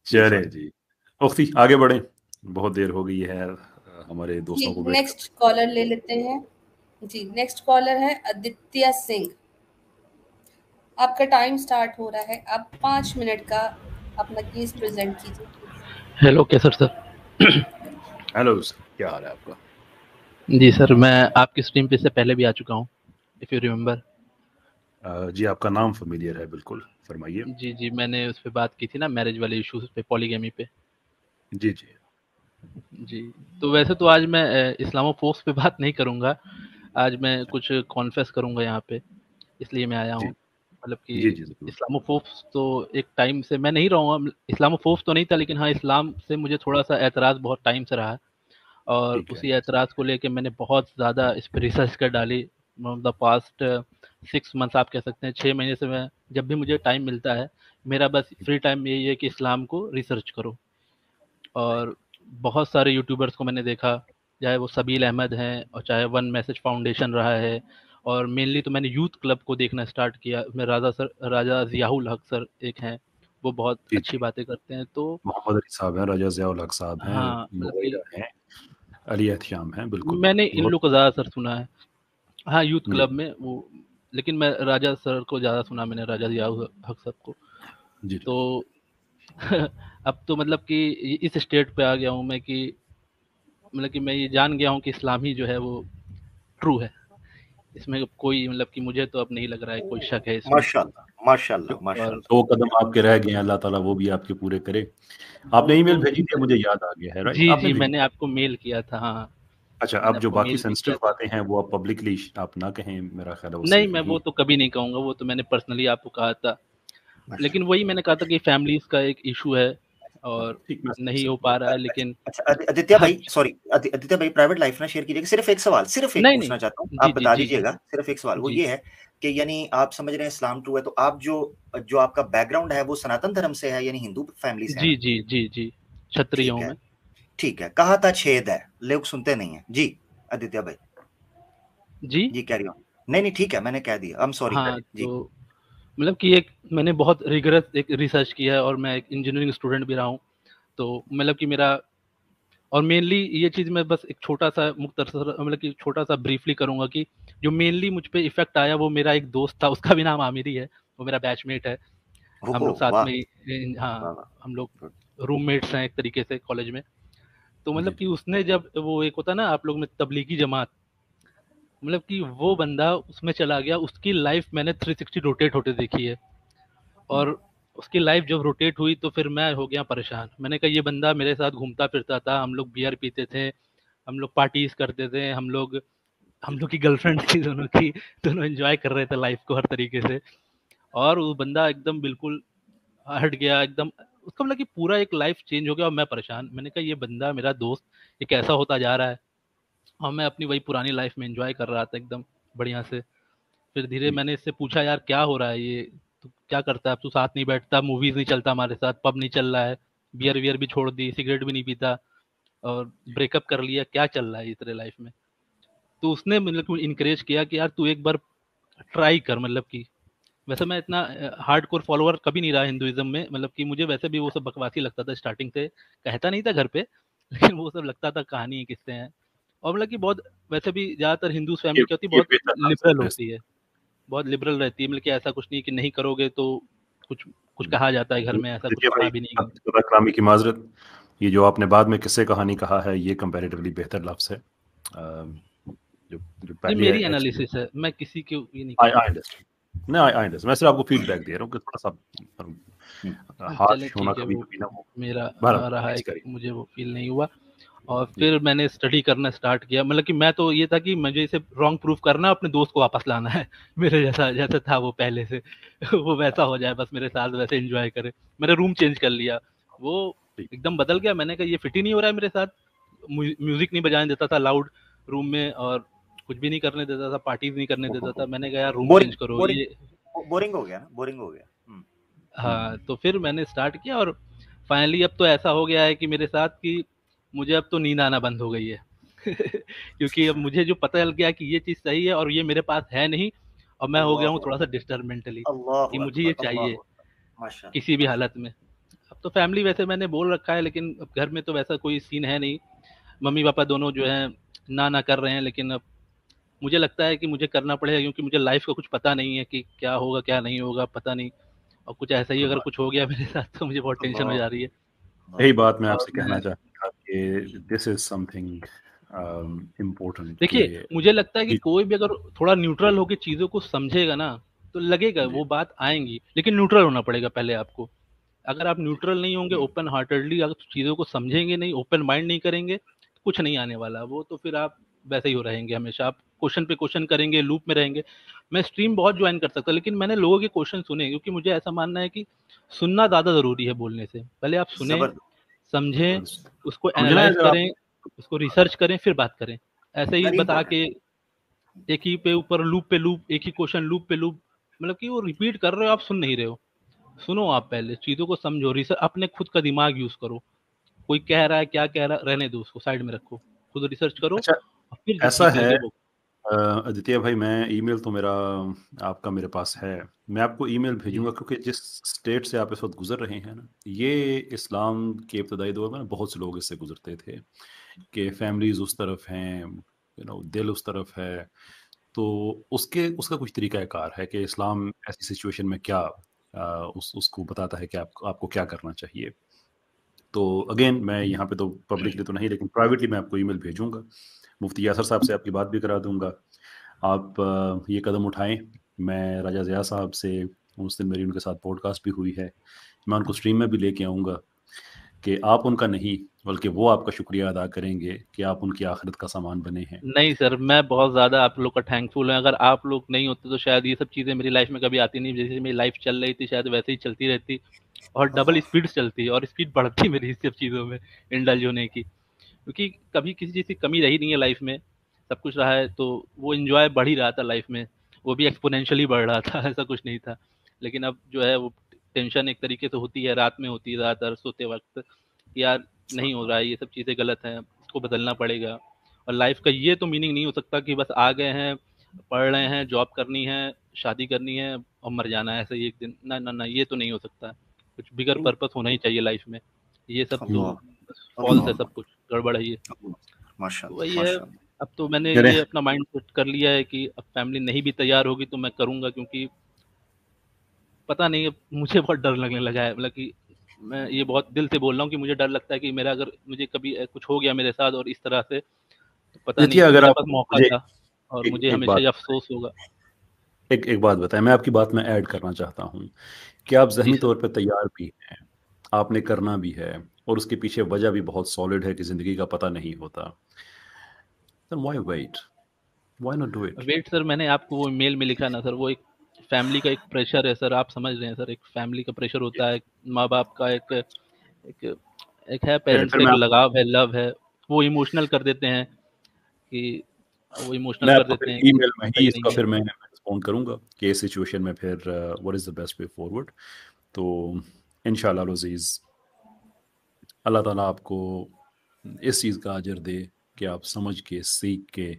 चले जी, उख्ती आगे बढ़ें, बहुत देर हो गई है हमारे जी दोस्तों को वेट नेक्स्ट कॉलर ले लेते हैं। जी नेक्स्ट कॉलर है आदित्य सिंह। आपका टाइम स्टार्ट हो रहा है, आप 5 मिनट का अपना केस प्रेजेंट कीजिए। हेलो कैसर सर। हेलो सर, क्या हाल है आपका? जी सर, मैं आपकी स्ट्रीम पे से पहले भी आ चुका हूँ, इफ़ यू रिमेम्बर। जी आपका नाम फेमिलियर है, बिल्कुल फरमाइए। जी जी, मैंने उस पे बात की थी ना, मैरिज वाले इश्यूज पे, पॉलीगैमी पे। जी जी जी, तो वैसे तो आज मैं इस्लामोफोब्स पे बात नहीं करूँगा, आज मैं कुछ कॉन्फेस करूँगा यहाँ पे, इसलिए मैं आया जी हूँ। मतलब कि जी जी जरूर। इस्लामोफोब्स तो एक टाइम से मैं नहीं रहूँगा, इस्लामोफोब्स तो नहीं था, लेकिन हाँ इस्लाम से मुझे थोड़ा सा एतराज़ बहुत टाइम से रहा है, और ठीक है। उसी एतराज़ को लेके मैंने बहुत ज़्यादा इस पर रिसर्च कर डाली। द पास्ट 6 मंथ्स आप कह सकते हैं, 6 महीने से मैं जब भी मुझे टाइम मिलता है, मेरा बस फ्री टाइम यही है कि इस्लाम को रिसर्च करो। और बहुत सारे यूट्यूबर्स को मैंने देखा, चाहे वो सबील अहमद हैं और चाहे वन मैसेज फाउंडेशन रहा है, और मेनली तो मैंने यूथ क्लब को देखना स्टार्ट किया। उसमें राजा ज़ियाउल हक सर एक हैं, वो बहुत जी अच्छी जी, बातें करते हैं। तो मोहम्मद अली साहब हैं, रजा ज़ियाउल हक साहब हैं, हाँ, मतलब कि मुगैरा हैं, अली एहतियाम हैं, बिल्कुल मैंने इन बहुत। लोग को ज़्यादातर सुना है। हाँ, यूथ जी क्लब में वो, लेकिन मैं राजा सर को ज़्यादा सुना मैंने, राजा ज़ियाउल हक साहब को। जी जी तो अब तो मतलब कि इस स्टेट पे आ गया हूँ मैं कि मतलब कि मैं ये जान गया हूँ कि इस्लाम ही जो है वो ट्रू है। इसमें कोई मतलब कि मुझे तो अब नहीं लग रहा है कोई शक है इसमें। माशाल्लाह माशाल्लाह और माशाल्लाह। 2 कदम आपके रह गए हैं, अल्लाह ताला वो भी आपके पूरे करे। आपने ईमेल भेजी थी, मुझे याद आ गया है, राइट? जी आपने जी, भेजी? मैंने आपको मेल किया था। हाँ, अच्छा, मैंने अब जो आपको बाकी मेल भी किया सेंसिटिव था। बातें हैं वो आप पब्लिकली आप ना कहें, मेरा ख्याल है वो नहीं, सेफ मैं यही वो तो कभी नहीं कहूँगा, वो तो मैंने पर्सनली आपको कहा था। लेकिन वही मैंने कहा था कि फैमिलीज़ का एक इशू है और ठीक, मैं समझ नहीं हो सकता पा हूँ। रहा है, लेकिन अच्छा आदित्य भाई, अब सॉरी आदित्य भाई, प्राइवेट लाइफ ना शेयर कीजिएगा। सिर्फ एक सवाल, सिर्फ एक नहीं, पूछना नहीं। चाहता हूँ, जी, आप जी, बता जी, दीजिएगा। सिर्फ एक सवाल वो जी। ये है कि यानी आप समझ रहे हैं इस्लाम ट्रू है, तो आप जो जो आपका बैकग्राउंड है वो सनातन धर्म से है, यानी हिंदू फैमिली से है जी, ना? जी, जी, जी। क्षत्रिय ठीक हूँ है मैं। ठीक है, कहा था छेद है, लोग सुनते नहीं है जी। आदित्य भाई जी? जी कैरी ऑन। नहीं नहीं ठीक है, मैंने कह दिया, आई एम सॉरी हाँ, जी। तो मतलब कि एक मैंने बहुत रिगरस एक रिसर्च किया है, और मैं एक इंजीनियरिंग स्टूडेंट भी रहा हूँ। तो मतलब कि मेरा, और मेनली ये चीज़ मैं बस एक छोटा-सा मुख्तसर मतलब कि छोटा-सा ब्रीफली करूँगा कि जो मेनली मुझ पे इफ़ेक्ट आया वो मेरा एक दोस्त था, उसका भी नाम आमिर ही है, वो मेरा बैचमेट है। हम ओहो लोग साथ वाह में ही वाह हाँ, वाह, हम लोग गुड। रूममेट्स हैं एक तरीके से कॉलेज में। तो जी मतलब कि जी उसने जब वो एक होता है ना आप लोग में तबलीगी जमात, मतलब कि वो बंदा उसमें चला गया, उसकी लाइफ़ मैंने 360 रोटेट होते देखी है। और उसकी लाइफ जब रोटेट हुई तो फिर मैं हो गया परेशान। मैंने कहा ये बंदा मेरे साथ घूमता फिरता था, हम लोग बियर पीते थे, हम लोग पार्टीज़ करते थे, हम लोग की गर्लफ्रेंड थी दोनों की, दोनों एन्जॉय कर रहे थे लाइफ को हर तरीके से। और वो बंदा एकदम बिल्कुल हट गया एकदम, उसका मतलब कि पूरा एक लाइफ चेंज हो गया और मैं परेशान। मैंने कहा ये बंदा मेरा दोस्त ये कैसा होता जा रहा है? और मैं अपनी वही पुरानी लाइफ में एन्जॉय कर रहा था एकदम बढ़िया से। फिर धीरे जी मैंने इससे पूछा यार क्या हो रहा है ये, तू क्या करता है अब, तू साथ नहीं बैठता, मूवीज नहीं चलता हमारे साथ, पब नहीं चल रहा है, बियर वियर भी छोड़ दी, सिगरेट भी नहीं पीता, और ब्रेकअप कर लिया, क्या चल रहा है ये तेरे लाइफ में? तो उसने मतलब इनकरेज किया कि यार तू एक बार ट्राई कर। मतलब कि वैसे मैं इतना हार्ड कोर फॉलोअर कभी नहीं रहा हिंदुइज्म में, मतलब कि मुझे वैसे भी वो सब बकवासी लगता था स्टार्टिंग से, कहता नहीं था घर पे लेकिन वो सब लगता था कहानी है किससे हैं। और मतलब कि बहुत वैसे भी ज़्यादातर हिंदू फैमिली क्या होती है, ये बहुत बेहतर लिबरल आंसर है। होती है, बहुत लिबरल रहती है। मतलब कि ऐसा कुछ नहीं कि नहीं करोगे तो कुछ कुछ कहा जाता है घर में, ऐसा कुछ देखिए पढ़ा भाई, भी नहीं है। खुदा कलामी की माजरत, ये जो आपने बाद में किस्से कहानी कहा है ये कंपैरेटिवली बेहतर लफ्ज़ है। जो जो नहीं, पहले मेरी एक्चुअली एनालिसिस है, मैं किसी को ये नहीं आई कहूँगा। आई अंडरस्टैंड, नहीं आई अंडरस्टैंड, मैं सिर्फ आपको फीडबैक दे रहा हूँ कि थोड़ा सा चले हार्श होना ठीक है, कभी वो कभी ना हो। मेरा बहरहाल रहा है प्लीज कि करिए। मुझे वो फील नहीं हुआ। और जी फिर मैंने स्टडी करना स्टार्ट किया, मतलब कि मैं तो ये था कि मुझे इसे रॉन्ग प्रूफ करना है, अपने दोस्त को वापस लाना है मेरे जैसा जैसा था वो पहले से वो वैसा हो जाए बस मेरे साथ, वैसे एंजॉय करे। मैंने रूम चेंज कर लिया, वो ठीक। एकदम बदल गया। मैंने कहा ये फिट ही नहीं हो रहा है मेरे साथ, म्यूजिक नहीं बजाने देता था लाउड रूम में, और कुछ भी नहीं करने देता था, पार्टीज नहीं करने देता था। मैंने कहा यार रूम बोरिंग चेंज करो बोरिंग ये। बोरिंग हो गया ना, बोरिंग हो गया। हाँ, तो फिर मैंने स्टार्ट किया, और फाइनली अब तो ऐसा हो गया है कि मेरे साथ कि मुझे अब तो नींद आना बंद हो गई है क्योंकि अब मुझे जो पता चल गया कि ये चीज़ सही है और ये मेरे पास है नहीं, और मैं हो गया हूँ अल्लाह थोड़ा सा डिस्टर्ब मेंटली अल्लाह कि मुझे ये अकबर चाहिए अल्लाह, माशाल्लाह किसी भी माशाल्लाह। हालत में। अब तो फैमिली वैसे मैंने बोल रखा है, लेकिन अब घर में तो वैसा कोई सीन है नहीं, मम्मी पापा दोनों जो है ना कर रहे हैं, लेकिन अब मुझे लगता है कि मुझे करना पड़ेगा, क्योंकि मुझे लाइफ का कुछ पता नहीं है कि क्या होगा क्या नहीं होगा, पता नहीं, और कुछ ऐसा ही अगर कुछ हो गया मेरे साथ तो मुझे बहुत टेंशन हो जा रही है। यही बात मैं और आपसे कहना चाहता था कि दिस इज समथिंग इम्पोर्टेंट। देखिए मुझे लगता है कि कोई भी अगर थोड़ा न्यूट्रल होकर चीज़ों को समझेगा ना, तो लगेगा वो बात आएंगी, लेकिन न्यूट्रल होना पड़ेगा पहले आपको। अगर आप न्यूट्रल नहीं होंगे, ओपन हार्टेडली अगर चीज़ों को समझेंगे नहीं, ओपन माइंड नहीं करेंगे, कुछ नहीं आने वाला। वो तो फिर आप वैसे ही हो रहेंगे हमेशा, आप क्वेश्चन पे क्वेश्चन करेंगे, लूप में रहेंगे। मैं स्ट्रीम बहुत ज्वाइन कर सकता, लेकिन मैंने लोगों के क्वेश्चन सुने, क्योंकि मुझे ऐसा मानना है कि सुनना ज़्यादा ज़रूरी है बोलने से। पहले आप सुने, समझें, उसको एनालाइज करें, उसको रिसर्च करें, फिर बात करें। ऐसे ही बता के एक ही पे ऊपर लूप पे लूप, एक ही क्वेश्चन लूप पे लूप, मतलब कि वो रिपीट कर रहे हो, आप सुन नहीं रहे हो। सुनो, आप पहले चीज़ों को समझो, रिसर्च, अपने खुद का दिमाग यूज़ करो। कोई कह रहा है, क्या कह रहा है, रहने दो, उसको साइड में रखो, खुद रिसर्च करो। अच्छा, और फिर जो ऐसा सीख है लगे वो। आदित्य भाई, मैं ईमेल तो मेरा आपका मेरे पास है, मैं आपको ईमेल भेजूंगा, क्योंकि जिस स्टेट से आप इस वक्त गुजर रहे हैं ना, ये इस्लाम के इब्तदाई दौर में बहुत से लोग इससे गुजरते थे कि फैमिलीज उस तरफ हैं, दिल उस तरफ है, तो उसका कुछ तरीक़ाकार है कि इस्लाम ऐसी सिचुएशन में क्या उसको बताता है कि आपको क्या करना चाहिए। तो अगेन मैं यहाँ पे तो पब्लिकली तो नहीं, लेकिन प्राइवेटली मैं आपको ईमेल भेजूंगा, मुफ्ती यासर साहब से आपकी बात भी करा दूंगा। आप ये कदम उठाएं। मैं राजा ज़िया साहब से, उस दिन मेरी उनके साथ पॉडकास्ट भी हुई है, मैं उनको स्ट्रीम में भी लेके आऊँगा कि आप उनका नहीं बल्कि वो आपका शुक्रिया अदा करेंगे कि आप उनकी आखिरत का सामान बने हैं। नहीं सर, मैं बहुत ज़्यादा आप लोग का थैंकफुल हूँ। अगर आप लोग नहीं होते तो शायद ये सब चीज़ें मेरी लाइफ में कभी आती नहीं। जैसे मेरी लाइफ चल रही थी, शायद वैसे ही चलती रहती, और डबल स्पीड चलती, और स्पीड बढ़ती मेरी इस सब चीज़ों में इंडल्ज होने की, क्योंकि कभी किसी चीज़ की कमी रही नहीं है लाइफ में, सब कुछ रहा है, तो वो एंजॉय बढ़ ही रहा था लाइफ में, वो भी एक्सपोनेंशियली बढ़ रहा था, ऐसा कुछ नहीं था। लेकिन अब जो है वो टेंशन एक तरीके से होती है, रात में होती है, ज़्यादातर सोते वक्त, यार नहीं हो रहा है, ये सब चीज़ें गलत हैं, इसको बदलना पड़ेगा। और लाइफ का ये तो मीनिंग नहीं हो सकता कि बस आ गए हैं, पढ़ रहे हैं, जॉब करनी है, शादी करनी है और मर जाना है ऐसे ही एक दिन। ना ना ना, ये तो नहीं हो सकता। कुछ बिगर पर्पस होना ही चाहिए लाइफ में। ये सब तो फॉल्स है, सब कुछ गड़बड़ है ये। वही है। अब तो मैंने ये अपना माइंड सेट कर लिया है कि अब फैमिली नहीं भी तैयार होगी तो मैं करूँगा, क्योंकि पता नहीं, मुझे बहुत डर लगने लगा है। मतलब कि मैं ये बहुत दिल से बोल रहा हूँ कि मुझे डर लगता है कि मेरा अगर मुझे कभी कुछ हो गया मेरे साथ और इस तरह से, तो पता नहीं, अगर मेरे आप पास मौका था और मुझे हमेशा ये अफसोस होगा। एक बात बताएं, मैं आपकी बात में ऐड करना चाहता हूँ कि आप ज़हनी तौर पे तैयार भी हैं, आपने करना भी है, और उसके पीछे वजह भी बहुत सॉलिड है कि ज़िंदगी का पता नहीं होता। Then why wait? Why not do it? Wait sir, मैंने आपको वो मेल में लिखा ना सर, वो एक फैमिली का एक प्रेशर है सर, आप समझ रहे हैं सर, एक फैमिली का प्रेशर होता है, माँ बाप का एक एक एक है, पेरेंट्स का एक लगाव है, लव है, वो इमोशनल कर देते हैं कि वो इमोशनल कर देते हैं कि ईमेल में ही सही इसका नहीं फिर मैं रिस्पॉन्ड करूंगा कि इस सिचुएशन में फिर what is the best way forward. तो इंशाल्लाह अज़ीज़, अल्लाह ताला आपको इस चीज़ का अजर दे कि आप समझ के, सीख के,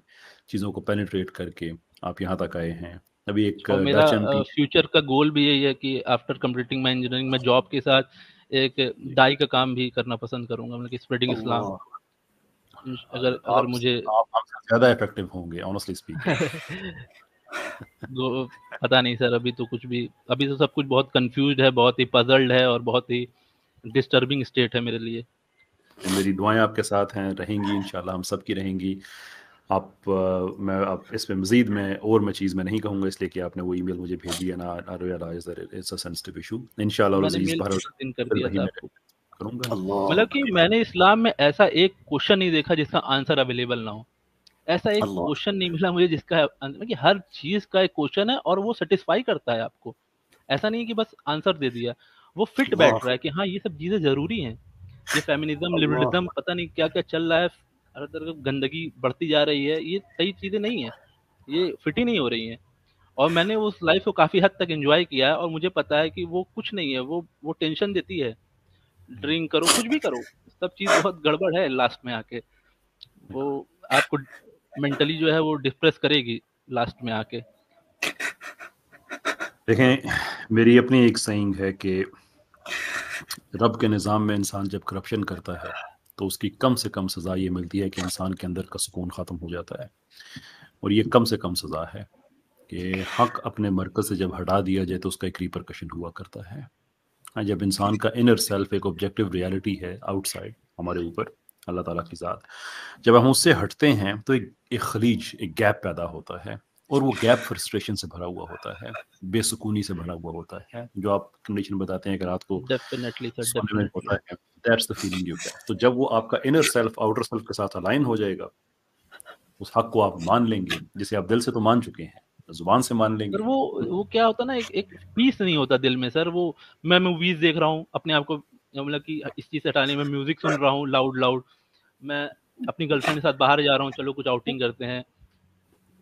चीज़ों को पेनिट्रेट करके आप यहाँ तक आए हैं। अभी एक और मेरा फ्यूचर का गोल भी यही है कि आफ्टर कंप्लीटिंग माई इंजीनियरिंग में जॉब के साथ एक दाई का काम भी करना पसंद करूंगा, मतलब कि स्प्रेडिंग इस्लाम। अगर मुझे आप हमसे ज़्यादा इफेक्टिव होंगे, ऑनेस्टली स्पीकिंग। पता नहीं सर, अभी तो सब कुछ बहुत कंफ्यूज्ड है, बहुत ही पजल्ड है, और बहुत ही डिस्टर्बिंग स्टेट है मेरे लिए। मेरी दुआएं आपके साथ हैं, रहेंगी इंशाल्लाह, हम सब की रहेंगी। मैं आप इस पे मज़ीद मैं चीज़ में नहीं कहूँगा, इसलिए कि आपने वो ईमेल मुझे भेजी है ना, I realise that it's a sensitive issue. इंशाल्लाह अज़ीज़ करूँगा। मतलब कि मैंने इस्लाम में ऐसा एक क्वेश्चन नहीं देखा जिसका आंसर अवेलेबल ना हो, ऐसा एक क्वेश्चन नहीं मिला मुझे जिसका, मतलब कि हर चीज़ का एक क्वेश्चन है और वो सेटिस्फाई करता है आपको। ऐसा नहीं कि बस आंसर दे दिया, वो फिट बैठ रहा है कि हाँ ये सब चीज़ें ज़रूरी हैं। ये फेमिनिज्म, लिबरलिज्म, पता नहीं क्या क्या चल रहा है, हर तरह की गंदगी बढ़ती जा रही है, ये सही चीज़ें नहीं है, ये फिट ही नहीं हो रही हैं। और मैंने उस लाइफ को काफ़ी हद तक एंजॉय किया है, और मुझे पता है कि वो कुछ नहीं है, वो टेंशन देती है। ड्रिंक करो, कुछ भी करो, सब चीज़ बहुत गड़बड़ है लास्ट में आके, वो आपको मेंटली जो है वो डिप्रेस करेगी लास्ट में आके। देखें, मेरी अपनी एक सेइंग है कि रब के निज़ाम में इंसान जब करप्शन करता है तो उसकी कम से कम सज़ा ये मिलती है कि इंसान के अंदर का सुकून ख़त्म हो जाता है, और ये कम से कम सज़ा है कि हक़ अपने मरकज़ से जब हटा दिया जाए तो उसका एक रिपरकशन हुआ करता है। जब इंसान का इनर सेल्फ एक ऑब्जेक्टिव रियलिटी है आउटसाइड हमारे ऊपर अल्लाह ताला की ज़ात, जब हम उससे हटते हैं तो एक खलीज, एक गैप पैदा होता है, और वो गैप फ्रस्ट्रेशन से भरा हुआ होता है, बेसुकूनी से भरा हुआ होता है, जो आप कंडीशन बताते हैं कि रात को डेफिनेटली सर, सोने में डेफिनेटली। होता है, that's the feeling you get. तो जब वो आपका इनर सेल्फ आउटर सेल्फ के साथ अलाइन हो जाएगा, उस हक को आप मान लेंगे, जिसे आप दिल से तो मान चुके हैं, जुबान से मान लेंगे। सर वो क्या होता है ना, एक पीस नहीं होता दिल में सर। वो मैं मूवीज देख रहा हूँ अपने आप को, मतलब कि इस चीज से हटाने में म्यूजिक सुन रहा हूँ लाउड लाउड, मैं अपनी गर्लफ्रेंड के साथ बाहर जा रहा हूँ, चलो कुछ आउटिंग करते हैं,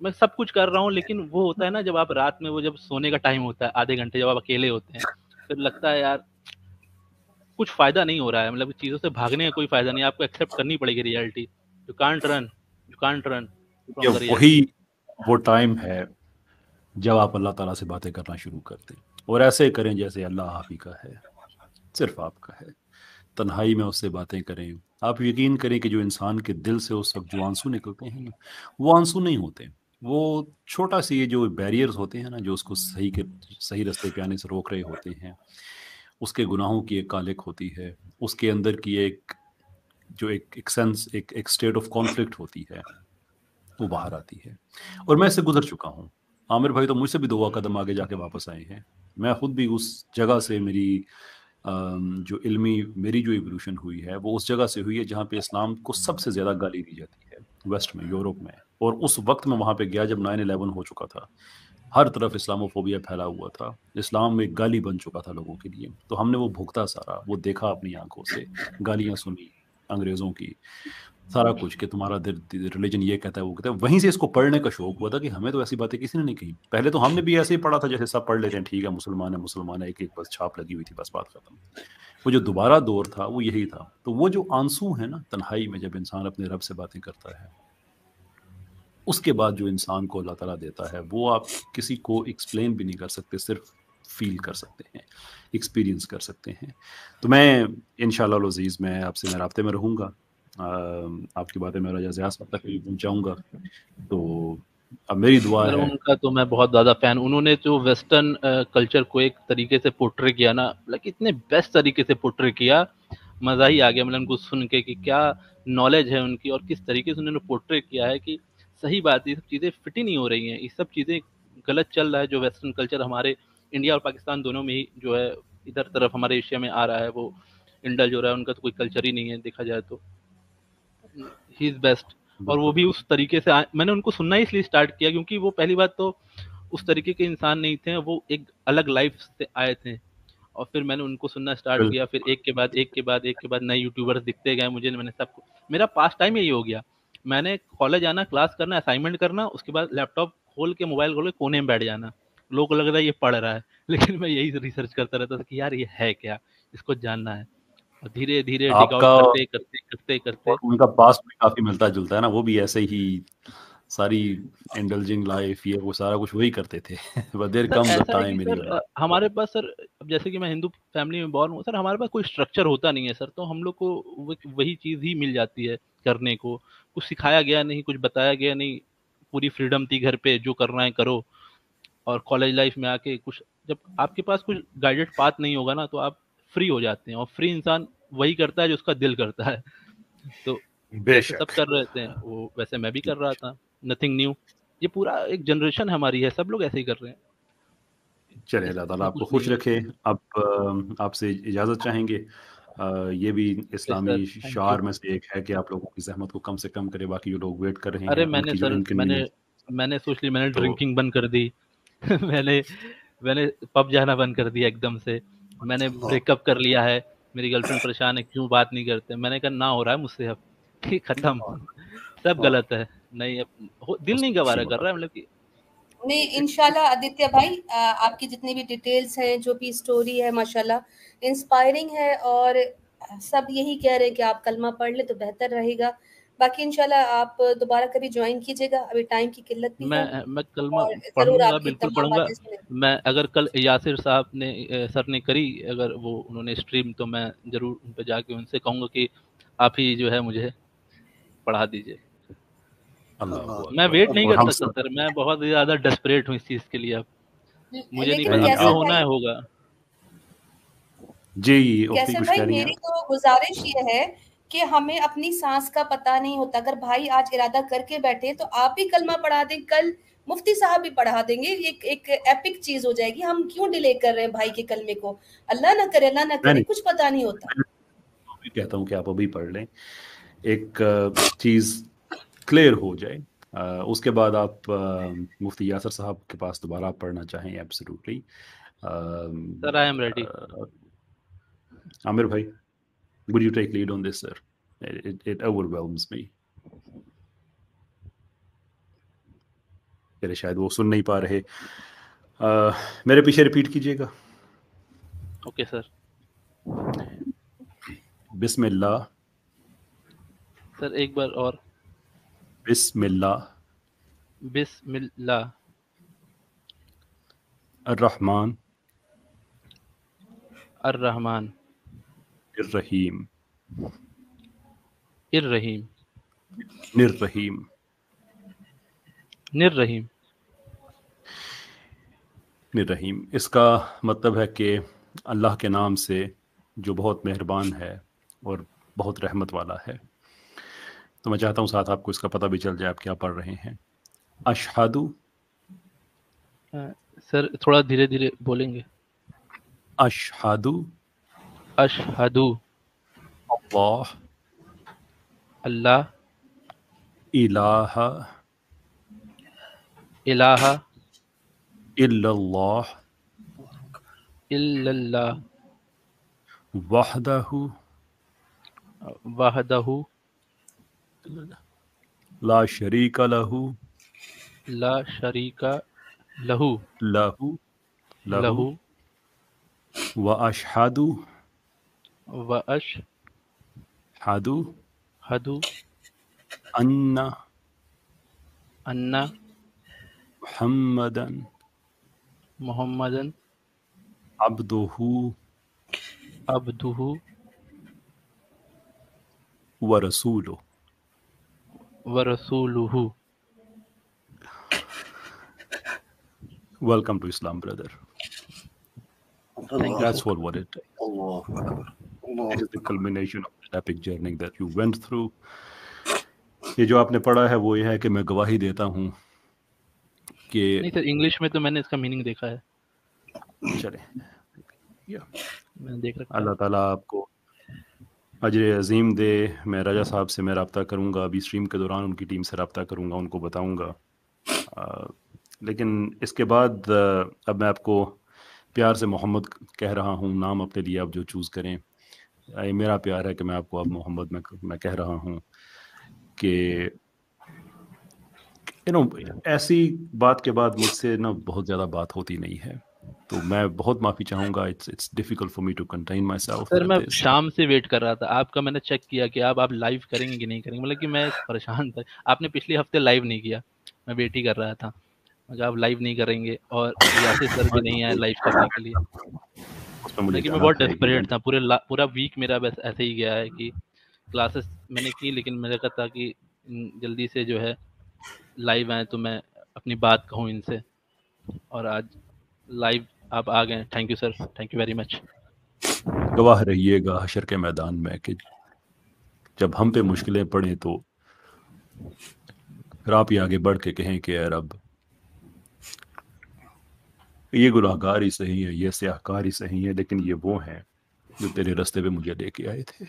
मैं सब कुछ कर रहा हूँ। लेकिन वो होता है ना, जब आप रात में, वो जब सोने का टाइम होता है, आधे घंटे जब आप अकेले होते हैं, फिर लगता है यार कुछ फायदा नहीं हो रहा है, मतलब चीजों से भागने का कोई फायदा नहीं, आपको एक्सेप्ट करनी पड़ेगी reality. You can't run, you can't run ये फ्रॉम द वही रियलिटी। वो टाइम है जब आप अल्लाह ताला से बातें करना शुरू करते हैं, और ऐसे करें जैसे अल्लाह आप ही का है, सिर्फ आपका है। तन्हाई में उससे बातें करें। आप यकीन करें कि जो इंसान के दिल से उस वक्त जो आंसू निकलते हैं ना, वो आंसू नहीं होते, वो छोटा सी ये जो बैरियर्स होते हैं ना, जो उसको सही रास्ते पे आने से रोक रहे होते हैं, उसके गुनाहों की एक कालिक होती है, उसके अंदर की एक जो एक सेंस, एक स्टेट ऑफ कॉन्फ्लिक्ट होती है, वो बाहर आती है। और मैं इससे गुजर चुका हूँ। आमिर भाई तो मुझसे भी 2 कदम आगे जाके वापस आए हैं। मैं खुद भी उस जगह से, मेरी जो इल्मी मेरी जो इवोल्यूशन हुई है वो उस जगह से हुई है जहाँ पे इस्लाम को सबसे ज़्यादा गाली दी जाती है, वेस्ट में, यूरोप में। और उस वक्त में वहाँ पे गया जब 9/11 हो चुका था, हर तरफ इस्लामोफोबिया फैला हुआ था, इस्लाम एक गाली बन चुका था लोगों के लिए। तो हमने वो भुगता सारा, वो देखा अपनी आंखों से, गालियाँ सुनी अंग्रेज़ों की, सारा कुछ कि तुम्हारा रिलीजन ये कहता है, वो कहता है। वहीं से इसको पढ़ने का शौक हुआ था कि हमें तो ऐसी बातें किसी ने नहीं कही। पहले तो हमने भी ऐसे ही पढ़ा था जैसे सब पढ़ लेते हैं, ठीक है मुसलमान है, एक बस छाप लगी हुई थी, बस बात खत्म। वो जो दोबारा दौर था वो यही था। तो वो जो आंसू है ना तन्हाई में, जब इंसान अपने रब से बातें करता है, उसके बाद जो इंसान को अल्लाह ताला देता है वो आप किसी को एक्सप्लेन भी नहीं कर सकते, सिर्फ फील कर सकते हैं, एक्सपीरियंस कर सकते हैं। तो मैं इंशाअल्लाह अज़ीज़ मैं आपसे मैं राब्ते में रहूँगा, आपकी बातें मैं राजा ज़िया साहब तक भी पहुँचाऊँगा। तो अब मेरी दुआ सर है। उनका तो मैं बहुत ज़्यादा फ़ैन, उन्होंने जो वेस्टर्न कल्चर को एक तरीके से पोर्ट्रे किया ना, लाइक इतने बेस्ट तरीके से पोर्ट्रे किया, मज़ा ही आ गया। मतलब उनको सुन के कि क्या नॉलेज है उनकी, और किस तरीके से उन्होंने पोर्ट्रे किया है कि सही बात है, ये सब चीज़ें फिट ही नहीं हो रही हैं, ये सब चीज़ें गलत चल रहा है। जो वेस्टर्न कल्चर हमारे इंडिया और पाकिस्तान दोनों में ही जो है, इधर तरफ हमारे एशिया में आ रहा है, वो इंडल्ज हो रहा है, उनका तो कोई कल्चर ही नहीं है देखा जाए तो। He is best. और वो भी उस तरीके से मैंने उनको सुनना ही इसलिए स्टार्ट किया क्योंकि वो पहली बात तो उस तरीके के इंसान नहीं थे, वो एक अलग लाइफ से आए थे। और फिर मैंने उनको सुनना स्टार्ट किया, फिर एक के बाद एक के बाद एक के बाद नए यूट्यूबर्स दिखते गए मुझे, मैंने सबको, मेरा पास टाइम यही हो गया। मैंने कॉलेज आना, क्लास करना, असाइनमेंट करना, उसके बाद लैपटॉप खोल के, मोबाइल खोल के कोने में बैठ जाना। लोगों को लग रहा है ये पढ़ रहा है, लेकिन मैं यही रिसर्च करता रहता था कि यार ये है क्या, इसको जानना है। और धीरे धीरे डिग आपका आउट करते करते करते करते और उनका पास्ट भी काफी मिलता जुलता है ना, वो भी ऐसे ही सारी इंडल्जिंग लाइफ, ये वो सारा कुछ वही करते थे। But there sir comes a ऐसा है कि time in sir your life. हमारे पास सर, अब जैसे कि मैं हिंदू फैमिली में बॉर्न हूँ सर, हमारे पास कोई स्ट्रक्चर होता नहीं है सर, तो हम लोग को वही चीज़ ही मिल जाती है करने को। कुछ सिखाया गया नहीं, कुछ बताया गया नहीं, पूरी फ्रीडम थी घर पे, जो करना है करो। और कॉलेज लाइफ में आके कुछ, जब आपके पास कुछ गाइडेड पाथ नहीं होगा ना, तो आप फ्री हो जाते हैं, और फ्री इंसान वही करता है जो उसका दिल करता है। तो जैसे सब बेशक। कर रहे थे वो, वैसे मैं भी कर रहा था, नथिंग न्यू। ये पूरा एक जनरेशन हमारी है, सब लोग ऐसे ही कर रहे हैं, चलिए, अल्लाह ताला इसमें आपको कुछ नहीं खुश है। रखे। अब आपसे इजाज़त चाहेंगे। ये भी okay sir, Islami thank you. शार में से एक है कि आप लोगों की ज़हमत को कम से कम करें। बाकी जो लोग वेट कर रहे अरे हैं मैंने उनकी जो सर, इनकन्वीनियंस, मैंने सोच ली, मैंने तो ड्रिंकिंग बंद कर दी। मैंने मैंने पब जाना बंद कर दिया एकदम से। मैंने ब्रेकअप कर लिया है, मेरी गर्लफ्रेंड परेशान है, क्यों बात नहीं करते। मैंने कहा ना हो रहा है मुझसे अब, ठीक, खत्म। सब गलत है। नहीं, अब दिल नहीं गवारा कर रहा है, मतलब कि नहीं, इंशाल्लाह आदित्य भाई, आपकी जितनी भी डिटेल्स हैं, जो भी स्टोरी है, माशाल्लाह इंस्पायरिंग है। और सब यही कह रहे हैं कि आप कलमा पढ़ ले तो बेहतर रहेगा। बाकी इंशाल्लाह आप दोबारा कभी ज्वाइन कीजिएगा, अभी टाइम की किल्लत भी है मैं कलमा और जरूर पढ़ूंगा, आपकी बिल्कुल तमाम पढ़ूंगा। बातें सुनेंगे। मैं अगर कल यासिर साहब ने सर ने करी, अगर वो उन्होंने स्ट्रीम, तो मैं जरूर उन पे जाके उनसे कहूंगा कि आप ही जो है मुझे पढ़ा दीजिए। मैं वेट नहीं कर सकता सर, मैं बहुत ज्यादा डेस्परेट हूँ इस चीज के लिए। अब मुझे नहीं लेकिन पता, कैसर जो होना भाई, है होगा। जी उफ्ती कैसर कुछ भाई, कह रही हैं मेरी आप? तो गुजारिश ये है कि हमें अपनी सांस का पता नहीं होता। अगर भाई आज इरादा करके बैठे तो आप भी कलमा पढ़ा दें, कल मुफ्ती साहब भी पढ़ा देंगे, एक एपिक चीज हो जाएगी। हम क्यों डिले कर रहे हैं भाई के कलमे को? अल्लाह ना करे, अल्लाह ना करे, नहीं, कुछ पता नहीं होता। मैं भी कहता हूँ कि आप अभी पढ़ लें, एक चीज क्लियर हो जाए, उसके बाद आप मुफ्ती यासर साहब के पास दोबारा आप पढ़ना चाहें, absolutely. Sir I am ready. Aamir भाई, would you take lead on this, sir? It overwhelms me. चलिए, शायद वो सुन नहीं पा रहे। मेरे पीछे रिपीट कीजिएगा। Okay sir. बिस्मिल्लाह। सर एक बार और। बिस्मिल्लाह बिस्मिल्लाह अर्रहमान अर्रहमान अर्रहीम इर्रहीम निर्रहीम। निर्रहीम। निर्रहीम इसका मतलब है कि अल्लाह के नाम से जो बहुत मेहरबान है और बहुत रहमत वाला है। तो मैं चाहता हूँ साथ आपको इसका पता भी चल जाए आप क्या पढ़ रहे हैं। अशहदु। सर थोड़ा धीरे धीरे बोलेंगे। अशहदु अशहदु अल्लाह अल्लाह इलाहा इलाहा इल्लल्लाह इल्लल्लाह वहदहु वहदहु ला शरीका लहू ला शरीका लहू लहू लहू व अशहदु व अशहदु अन्ना अन्ना मुहम्मदन मुहम्मदन अब्दुहु अब्दुहु व रसूलुहु। वरसूलुहु। Welcome to Islam, brother. That's what it is. It is the culmination of the epic journey that you went through. ये जो आपने पढ़ा है वो ये है कि मैं गवाही देता हूँ कि नहीं सर, इंग्लिश में तो मैंने इसका मीनिंग देखा है। चले मैंने देख रखा है। अल्लाह ताला आपको अजर अजीम दे। मैं राजा साहब से मैं रब्ता करूँगा, अभी स्ट्रीम के दौरान उनकी टीम से रब्ता करूँगा, उनको बताऊँगा। लेकिन इसके बाद अब मैं आपको प्यार से मोहम्मद कह रहा हूँ। नाम अपने लिए आप जो चूज़ करें, ये मेरा प्यार है कि मैं आपको अब मोहम्मद मैं कह रहा हूँ कि ऐसी बात के बाद मुझसे ना बहुत ज़्यादा बात होती नहीं है, तो मैं बहुत माफ़ी चाहूँगा। It's difficult for me to contain myself. Sir मैं शाम से वेट कर रहा था आपका, मैंने चेक किया कि आप लाइव करेंगे कि नहीं करेंगे, मतलब कि मैं परेशान था। आपने पिछले हफ्ते लाइव नहीं किया, मैं वेट ही कर रहा था। अगर आप लाइव नहीं करेंगे और यासिर सर भी नहीं आए लाइव करने के लिए, लेकिन मैं बहुत डेस्परेट था। पूरा वीक मेरा बस ऐसे ही गया है कि क्लासेस मैंने की, लेकिन मेरा कहा था कि जल्दी से जो है लाइव आए तो मैं अपनी बात कहूँ इनसे, और आज लाइव आप आ गए। Thank you sir, thank you very much. गवाह रहिएगा हशर के मैदान में कि जब हम पे मुश्किलें पड़े तो फिर आप ही आगे बढ़ के कहें कि यार अब ये गुनाहगार ही सही है, ये स्याहकार ही सही है, लेकिन ये वो हैं जो तेरे रास्ते पे मुझे लेके आए थे।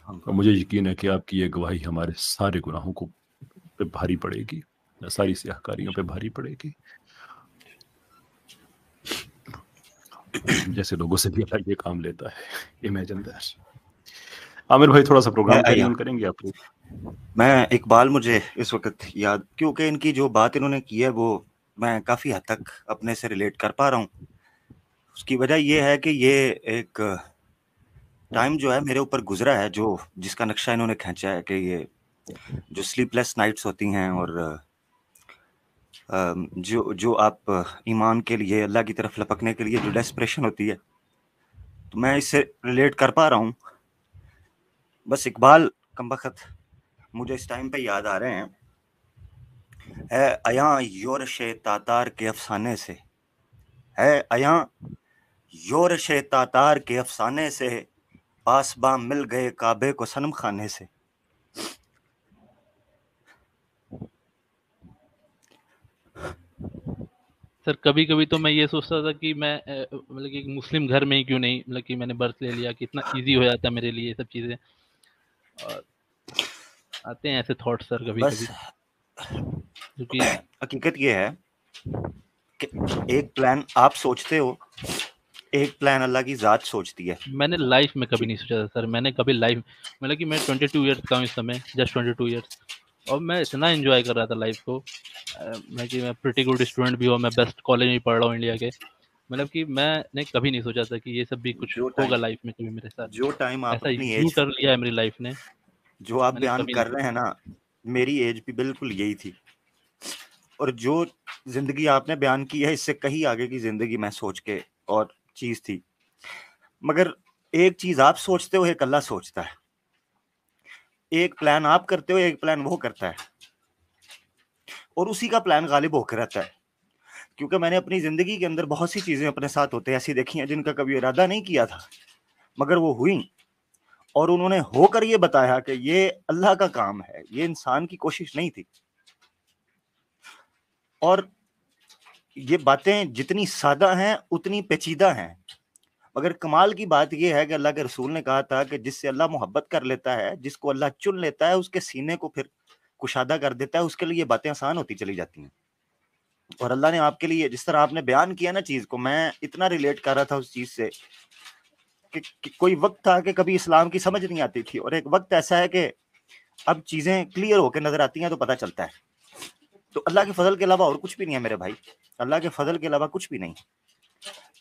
और मुझे यकीन है कि आपकी ये गवाही हमारे सारे गुनाहों को पे भारी पड़ेगी, सारी स्याहकारियों पे भारी पड़ेगी। जैसे लोगों से भी अल्लाह ये काम लेता है। Imagine that. आमिर भाई थोड़ा सा प्रोग्राम कैरी ऑन करेंगे आप लोग? मैं इकबाल, मुझे इस वक्त याद, क्योंकि इनकी जो बात इन्होंने की है वो मैं काफ़ी हद तक अपने से रिलेट कर पा रहा हूँ। उसकी वजह ये है कि ये एक टाइम जो है मेरे ऊपर गुजरा है, जो जिसका नक्शा इन्होंने खींचा है कि ये جو سلیپ لیس نائٹس ہوتی ہیں، اور جو آپ ایمان کے لیے اللہ کی طرف لپکنے کے لیے جو ڈیسپریشن ہوتی ہے، تو میں اس سے ریلیٹ کر پا رہا ہوں. بس اقبال کمبخت مجھے اس ٹائم پہ یاد آ رہے ہیں، ہے ایاں یورش تاتار کے افسانے سے، ہے ایاں یورش تاتار کے افسانے سے، پاسباں مل گئے کعبے کو صنم خانے سے. سر کبھی کبھی تو میں یہ سوچتا تھا کہ میں مطلب کہ مسلم گھر میں ہی کیوں نہیں، مطلب کہ میں نے برتھ لے لیا، کتنا ایزی ہو جاتا ہے میرے لیے یہ سب چیزیں. اور آتے ہیں ایسے تھاٹ سر کبھی بس کبھی، کیونکہ حقیقت یہ ہے کہ ایک پلان آپ سوچتے ہو، ایک پلان اللہ کی ذات سوچتی ہے. میں نے لائف میں کبھی نہیں سوچا تھا سر، میں نے کبھی لائف مطلب کہ میں 22 ایئرس کا ہوں اس سمے، جسٹ 22 ایئرس، اور میں اتنا انجوائے کر رہا تھا لائف کو، میں پریٹی گڈ اسٹوڈنٹ بھی ہوں، میں بیسٹ کالج میں پڑھ رہا ہوں انڈیا کے، مطلب کہ میں نے کبھی نہیں سوچا تھا کہ یہ سب بھی کچھ ہوگا لائف میں کبھی میرے ساتھ. جو ٹائم آپ ایسا اپنی یو ایج کر لیا ہے میری لائف نے، جو آپ بیان کر رہے ہیں نا، میری ایج بھی بالکل یہی تھی، اور جو زندگی آپ نے بیان کی ہے اس سے کہیں آگے کی زندگی میں سوچ کے اور چیز تھی. مگر ایک چیز آپ سوچتے ہو، ایک اللہ سوچتا ہے. ایک پلان آپ کرتے ہو، ایک پلان وہ کرتا ہے، اور اسی کا پلان غالب ہو کے رہتا ہے. کیونکہ میں نے اپنی زندگی کے اندر بہت سی چیزیں اپنے ساتھ ہوتے ایسی دیکھی ہیں جن کا کبھی ارادہ نہیں کیا تھا، مگر وہ ہوئیں، اور انہوں نے ہو کر یہ بتایا کہ یہ اللہ کا کام ہے، یہ انسان کی کوشش نہیں تھی. اور یہ باتیں جتنی سادہ ہیں اتنی پیچیدہ ہیں، مگر کمال کی بات یہ ہے کہ اللہ کے رسول نے کہا تھا کہ جس سے اللہ محبت کر لیتا ہے، جس کو اللہ چن لیتا ہے، اس کے سینے کو پھر کشادہ کر دیتا ہے، اس کے لیے یہ باتیں آسان ہوتی چلی جاتی ہیں. اور اللہ نے آپ کے لیے جس طرح آپ نے بیان کیا نا چیز کو، میں اتنا ریلیٹ کر رہا تھا اس چیز سے کہ کوئی وقت تھا کہ کبھی اسلام کی سمجھ نہیں آتی تھی، اور ایک وقت ایسا ہے کہ اب چیزیں کلیئر ہو کے نظر آتی ہیں تو پتہ چلتا ہے. تو اللہ کے فضل کے علاوہ اور کچھ بھی نہیں ہے میرے بھائی، اللہ کے فضل کے علاوہ کچھ بھی نہیں.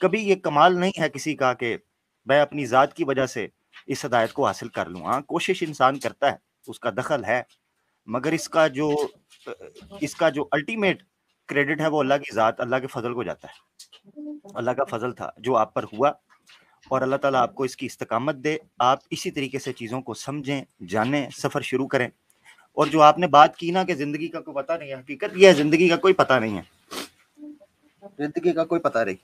کبھی یہ کمال نہیں ہے کسی کا کہ میں اپنی ذات کی وجہ سے اس ہدایت کو حاصل کر لوں. ہاں کوشش انسان کرتا ہے، اس کا دخل ہے، مگر اس کا جو الٹیمیٹ کریڈٹ ہے وہ اللہ کی ذات، اللہ کے فضل کو جاتا ہے. اللہ کا فضل تھا جو آپ پر ہوا، اور اللہ تعالیٰ آپ کو اس کی استقامت دے. آپ اسی طریقے سے چیزوں کو سمجھیں، جانیں، سفر شروع کریں. اور جو آپ نے بات کی نا کہ زندگی کا کوئی پتہ نہیں ہے، حقیقت یہ ہے زندگی کا کوئی پتہ نہیں ہے، زندگی کا کوئی پتہ نہیں.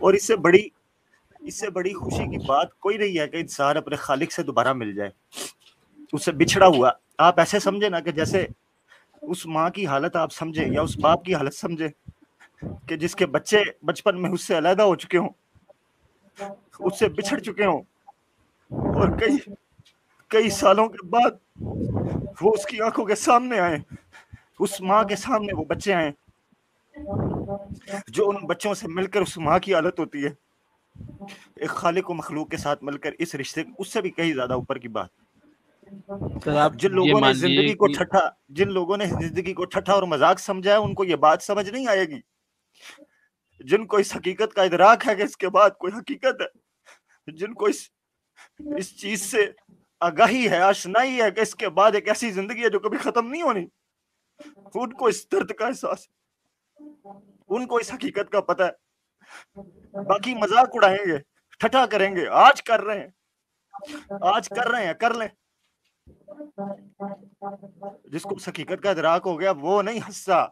اور اس سے بڑی خوشی کی بات کوئی نہیں ہے کہ انسان اپنے خالق سے دوبارہ مل جائے، اس سے بچھڑا ہوا. آپ ایسے سمجھے نا کہ جیسے اس ماں کی حالت آپ سمجھے، یا اس باپ کی حالت سمجھے کہ جس کے بچے بچپن میں اس سے علیحدہ ہو چکے ہوں، اس سے بچھڑ چکے ہوں، اور کئی سالوں کے بعد وہ اس کی آنکھوں کے سامنے آئے، اس ماں کے سامنے وہ بچے آئے، جو ان بچوں سے مل کر اس ماں کی حالت ہوتی ہے. ایک خالق و مخلوق کے ساتھ مل کر اس رشتے، اس سے بھی کہیں زیادہ اوپر کی بات. جن لوگوں نے زندگی کو ٹھٹھا اور مذاق سمجھا ہے، ان کو یہ بات سمجھ نہیں آئے گی. جن کو اس حقیقت کا ادراک ہے کہ اس کے بعد کوئی حقیقت ہے، جن کو اس چیز سے آگاہی ہے، آشنائی ہے کہ اس کے بعد ایک ایسی زندگی ہے جو کبھی ختم نہیں ہونی، ان کو اس درد کا احساس ہے، ان کو اس حقیقت کا پتہ ہے. باقی مذاق اڑائیں گے، ٹھٹھا کریں گے، آج کر رہے ہیں، کر لیں. جس کو اس حقیقت کا ادراک ہو گیا وہ نہیں ہنستا.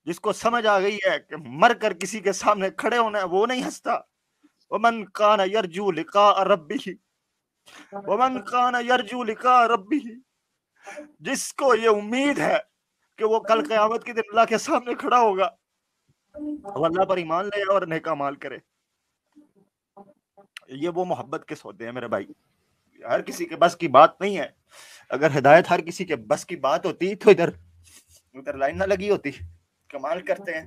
جس کو سمجھ آ گئی ہے کہ مر کر کسی کے سامنے کھڑے ہونا ہے، وہ نہیں ہنستا. ومن کان یرجو لقاء ربہ، ومن کان یرجو لقاء ربہ، جس کو یہ امید ہے کہ وہ کل قیامت کے دن اللہ کے سامنے کھڑا ہوگا، وہ اللہ پر ایمان لے اور نیک اعمال کرے. یہ وہ محبت کے سودے ہیں میرے بھائی، ہر کسی کے بس کی بات نہیں ہے. اگر ہدایت ہر کسی کے بس کی بات ہوتی تو ادھر لائن نہ لگی ہوتی. کمال کرتے ہیں.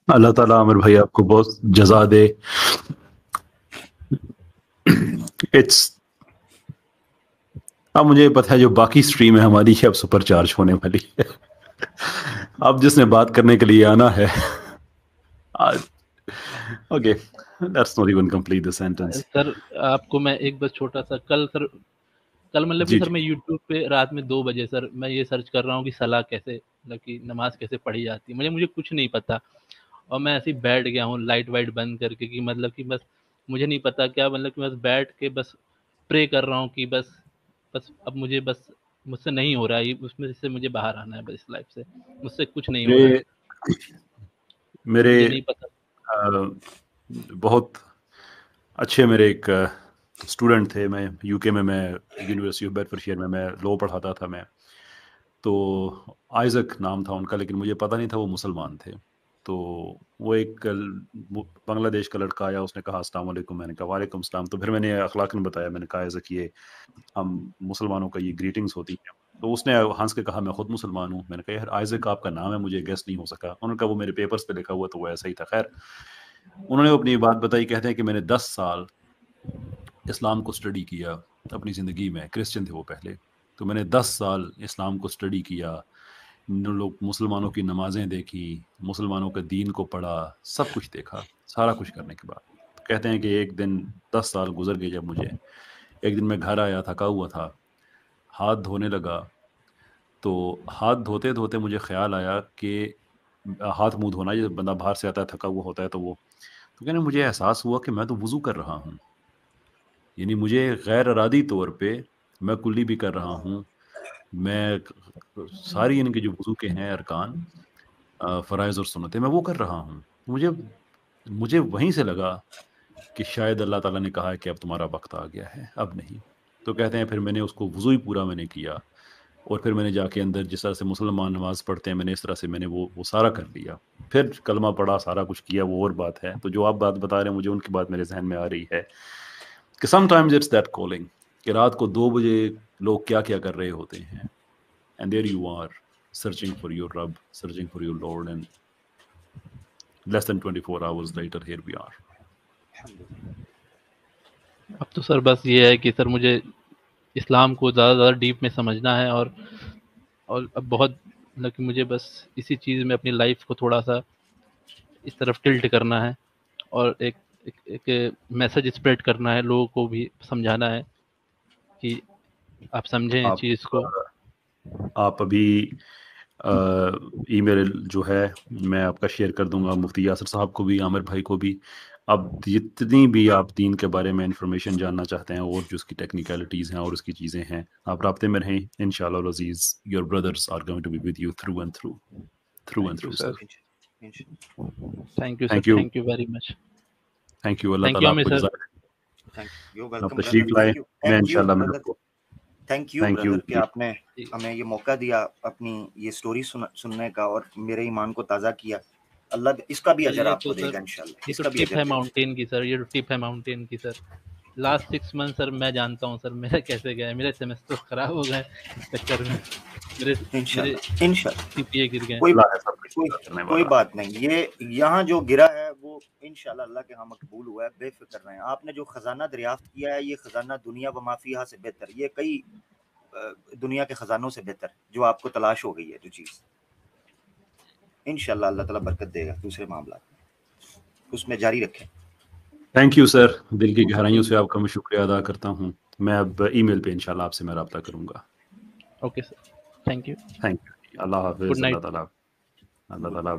اللہ تعالیٰ عامر بھائی آپ کو بہت جزا دے. اب مجھے پتا ہے جو باقی سٹریم ہے ہماری اب سپر چارج ہونے والی ہے. اب جس نے بات کرنے کے لیے آنا ہے okay Let's not even complete the sentence. Sir आपको मैं एक बस छोटा सा कल मतलब कि जी सर जी मैं यूट्यूब पे रात में 2 बजे सर मैं ये सर्च कर रहा हूँ कि सलाह कैसे मतलब कि नमाज कैसे पढ़ी जाती है, मुझे कुछ नहीं पता और मैं ऐसे ही बैठ गया हूँ लाइट वाइट बंद करके कि मतलब कि बस मुझे नहीं पता क्या मतलब कि बस बैठ के बस प्रे कर रहा हूँ कि बस अब मुझे बस मुझसे नहीं हो रहा है उसमें से मुझे बाहर आना है, बस इस लाइफ से मुझसे कुछ नहीं हो रहा है, मेरे मुझे नहीं पता। बहुत अच्छे मेरे एक स्टूडेंट थे, मैं यूके में, मैं यूनिवर्सिटी ऑफ बेडफोर्डशायर में मैं लॉ पढ़ाता था मैं, तो आइजक नाम था उनका, लेकिन मुझे पता नहीं था वो मुसलमान थे। तो वो एक बांग्लादेश का लड़का आया, उसने कहा अस्सलाम वालेकुम, मैंने कहा वालेकुम सलाम। तो फिर मैंने अखलाकन बताया, मैंने कहा आइजक ये हम मुसलमानों का ये ग्रीटिंग्स होती है। तो उसने हंस के कहा मैं खुद मुसलमान हूँ। मैंने कहा यार आइजक आपका नाम है, मुझे गेस नहीं हो सका। उन्होंने कहा वो मेरे पेपर्स पे लिखा हुआ तो वो ऐसा ही था। खैर उन्होंने अपनी बात बताई, कहते हैं कि मैंने 10 साल इस्लाम को स्टडी किया अपनी ज़िंदगी में। क्रिश्चियन थे वो पहले, तो मैंने 10 साल इस्लाम को स्टडी किया, लोग मुसलमानों की नमाजें देखी, मुसलमानों के दीन को पढ़ा, सब कुछ देखा। सारा कुछ करने के बाद तो कहते हैं कि एक दिन 10 साल गुजर गए जब मुझे एक दिन मैं घर आया, थका हुआ था, हाथ धोने लगा, तो हाथ धोते धोते मुझे ख्याल आया कि हाथ मुंह धोना, जब बंदा बाहर से आता है थका हुआ होता है तो वो, तो कहने मुझे एहसास हुआ कि मैं तो वुज़ू कर रहा हूँ। यानी मुझे गैर इरादी तौर पे मैं कुल्ली भी कर रहा हूँ, मैं सारी इनके जो वुज़ू के हैं अरकान, फ़राइज़ और सुन्नतें मैं वो कर रहा हूँ। मुझे वहीं से लगा कि शायद अल्लाह ताला ने कहा है कि अब तुम्हारा वक्त आ गया है, अब नहीं। तो कहते हैं फिर मैंने उसको वुज़ू ही पूरा मैंने किया, और फिर मैंने जाके अंदर जिस तरह से मुसलमान नमाज पढ़ते हैं, मैंने इस तरह से मैंने वो सारा कर लिया। फिर कलमा पढ़ा, सारा कुछ किया, वो और बात है। तो जो आप बात बता रहे हैं, मुझे उनकी बात मेरे जहन में आ रही है कि समटाइम्स इट्स दैट कॉलिंग, कि रात को 2 बजे लोग क्या क्या कर रहे होते हैं, and there you are searching for your रब, searching for your lord, and less than 24 hours later here we are. अब तो सर बस ये है कि सर मुझे इस्लाम को ज़्यादा डीप में समझना है और अब बहुत मतलब कि मुझे बस इसी चीज़ में अपनी लाइफ को थोड़ा सा इस तरफ टिल्ट करना है और एक मैसेज स्प्रेड करना है, लोगों को भी समझाना है कि आप समझें चीज़ को। आप अभी ईमेल जो है मैं आपका शेयर कर दूंगा मुफ्ती यासर साहब को भी, आमिर भाई को भी। अब जितनी भी आप दीन के बारे में इंफॉर्मेशन जानना चाहते हैं और जो उसकी टेक्निकलिटीज़ हैं और उसकी चीज़ें हैं, आप राब्ते में रहें। इंशाअल्लाह अज़ीज़, your brothers are going to be with you through and through sir. Thank you sir, thank you, thank you very much, thank you. अल्लाह थैंक ताला यू आपको सर, यू वेलकम आप तशरीफ लाए। मैं इंशाअल्लाह मैं आपको थैंक यू ब्रदर कि आपने हमें ये मौका दिया अपनी ये स्टोरी सुनने का और मेरे ईमान को ताज़ा किया। अल्लाह इसका भी अजर आपको देगा इंशाल्लाह। इसका भी टिप है माउंटेन की सर, ये टिप है माउंटेन की सर। लास्ट 6 मंथ सर मैं जानता हूँ सर मेरा कैसे गया है, मेरे सेमेस्टर खराब हो गए चक्कर में, मेरे सीपीए गिर गए। कोई बात नहीं, ये यहाँ जो गिरा है वो इंशाल्लाह अल्लाह के यहाँ मकबूल हुआ है, बेफिक्र रहें। आपने जो खजाना दरियाफ्त किया है, ये खजाना दुनिया व माफिया से बेहतर, ये कई दुनिया के खजानों से बेहतर जो आपको तलाश हो गई है जो चीज़, इंशाल्लाह अल्लाह ताला बरकत देगा दूसरे मामला उसमें जारी रखें। थैंक यू सर, दिल की गहराइयों से आपका मैं शुक्रिया अदा करता हूँ। मैं अब ईमेल पे इंशाल्लाह आपसे मैं राब्ता करूँगा। ओके सर, थैंक यू, अल्लाह हाफ़िज़। अल्लाह ताला